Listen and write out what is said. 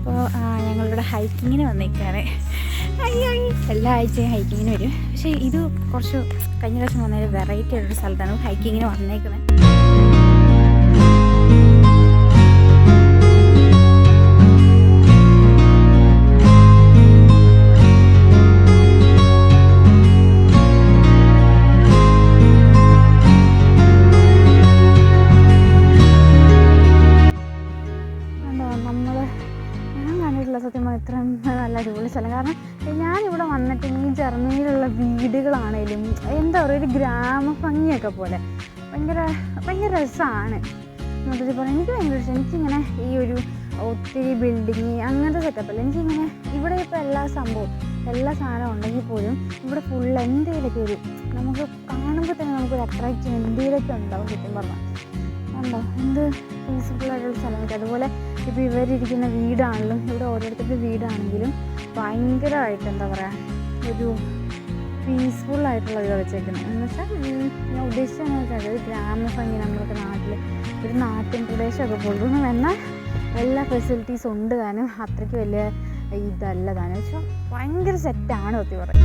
അപ്പോൾ ഞങ്ങളിവിടെ ഹൈക്കിങ്ങിന് വന്നേക്കാണ്. അയ്യോ, എല്ലാ ആഴ്ചയും ഹൈക്കിങ്ങിന് വരും. പക്ഷേ ഇത് കുറച്ച് കഴിഞ്ഞ പ്രാവശ്യം വന്നൊരു വെറൈറ്റി ആയിട്ടൊരു സ്ഥലത്താണ് ഹൈക്കിങ്ങിന് വന്നേക്കുന്നത്. ഇത്രയും നല്ല അടിപൊളി സ്ഥലം. കാരണം ഞാനിവിടെ വന്നിട്ട് ഈ ജർമ്മനിയിലുള്ള വീടുകളാണേലും എന്താ പറയുക, ഒരു ഗ്രാമഭംഗിയൊക്കെ പോലെ ഭയങ്കര രസമാണ്. മൊത്തത്തിൽ പറയാം എനിക്ക് ഭയങ്കര ഇഷ്ടം. എനിക്കിങ്ങനെ ഈ ഒരു ഒത്തിരി ബിൽഡിങ് അങ്ങനത്തെ സെറ്റപ്പല്ല. എനിക്കിങ്ങനെ ഇവിടെ ഇപ്പോൾ എല്ലാ സാധനവും ഉണ്ടെങ്കിൽ പോലും ഇവിടെ ഫുൾ എന്തെങ്കിലുമൊക്കെ ഒരു നമുക്ക് കാണുമ്പോൾ തന്നെ നമുക്കൊരു അട്രാക്ഷൻ എന്തെങ്കിലുമൊക്കെ ഉണ്ടാവും. ചുറ്റും പറഞ്ഞാൽ ഉണ്ടോ എന്ത് പീസ്ഫുള്ളായിട്ടുള്ള സ്ഥലമൊക്കെ. അതുപോലെ ഇപ്പോൾ ഇവരിയ്ക്കുന്ന വീടാണെങ്കിലും ഇവിടെ ഓരോരുത്തരുടെ വീടാണെങ്കിലും ഭയങ്കരമായിട്ട് എന്താ പറയുക, ഒരു പീസ്ഫുള്ളായിട്ടുള്ള വീട് വെച്ചേക്കുന്നത്. എന്ന് വെച്ചാൽ ഞാൻ ഉദ്ദേശിച്ചതെന്ന് വെച്ചാൽ ഒരു ഗ്രാമഭംഗി, നമ്മളൊക്കെ ഒരു നാട്ടിൻ പ്രദേശമൊക്കെ പോലും എന്നാൽ എല്ലാ ഫെസിലിറ്റീസും ഉണ്ട് താനും. അത്രയ്ക്ക് വലിയ ഇതല്ല താനും. പക്ഷേ ഭയങ്കര സെറ്റാണ് ഒത്തി പറയും.